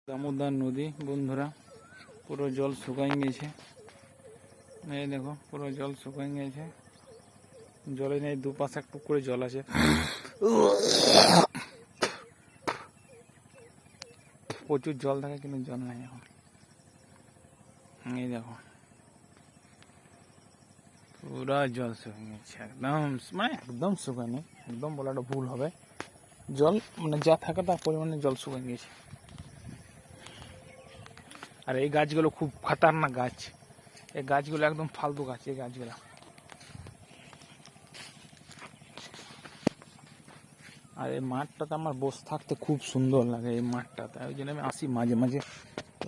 দামোদর নদী বন্ধুরা, পুরো জল শুকাই গেছে। এই দেখো পুরো জল শুকাই গেছে, জলে নেই, দুপাশে একটু করে জল আছে। প্রচুর জল থাকে কিন্তু জল নাই এখন। এই দেখো পুরা জল শুকিয়ে গেছে একদম, মানে একদম শুকায় নেই, একদম বলাটা ভুল হবে। জল মানে যা থাকে তার পরিমাণে জল শুকিয়ে গেছে। আর এই গাছগুলো খুব খতরনাক গাছ, এই গাছগুলো একদম ফালতু গাছ। এই গাছগুলো আর এই মাঠটাতে আমার বসে থাকতে খুব সুন্দর লাগে। এই মাঠটাতে ওই জন্য আমি আসি মাঝে মাঝে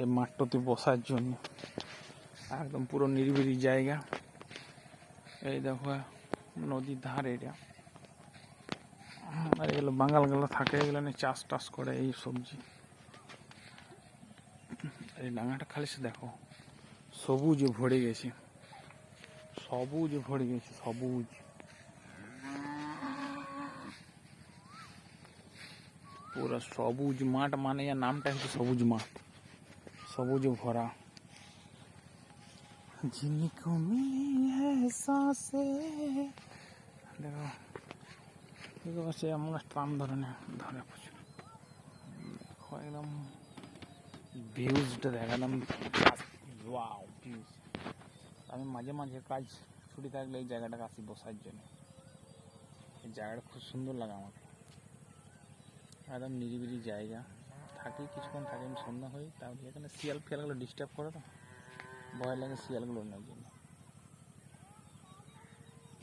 এই মাঠটাতে বসার জন্য। একদম পুরো নিরিবিলি জায়গা। এই দেখো নদীর ধারে এটা। আর এগুলো বাঙালগুলো থাকে, এগুলো নিয়ে চাষ টাস করে এই সবজি। এই ডাঙাটা খালি সে দেখো সবুজ ভরে গেছে, সবুজ ভরে গেছে, সবুজ। পুরো সবুজ মাঠ, মানে নামটা হচ্ছে সবুজ মাঠ, সবুজ ভরা। जिनको मिली है सांसें, দেখো দেখো সে এমন টান ধরে না, ধরে প্রচুর। দেখো একদম ভিউজটা দেখালাম, ওয়াও ভিউজ। আমি মাঝে মাঝে কাজ ছুটি থাকলে এই জায়গাটাকে আসি বসার জন্য। এই জায়গাটা খুব সুন্দর লাগে আমাকে, একদম নিরিবিলি জায়গা। থাকি কিছুক্ষণ থাকি, আমি সন্ধ্যা হই, তাহলে এখানে শিয়াল ফিয়ালগুলো ডিস্টার্ব করে, তো ভয় লাগে শিয়ালগুলো নেওয়ার জন্য।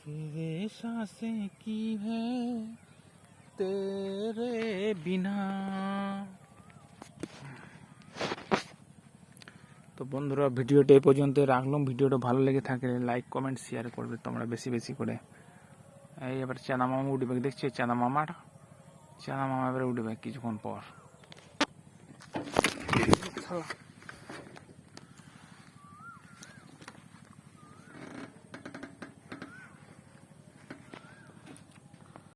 तेरे सांसें की है तेरे बिना। তো বন্ধুরা ভিডিওটা এই পর্যন্ত রাখলাম। ভিডিওটা ভালো লেগে থাকলে লাইক কমেন্ট শেয়ার করবে তোমরা বেশি বেশি করে। এই এবার চানা মামা উঠবে, দেখছি চানা মামাটা, চানা মামা এবারে উঠবে কিছুক্ষণ পর।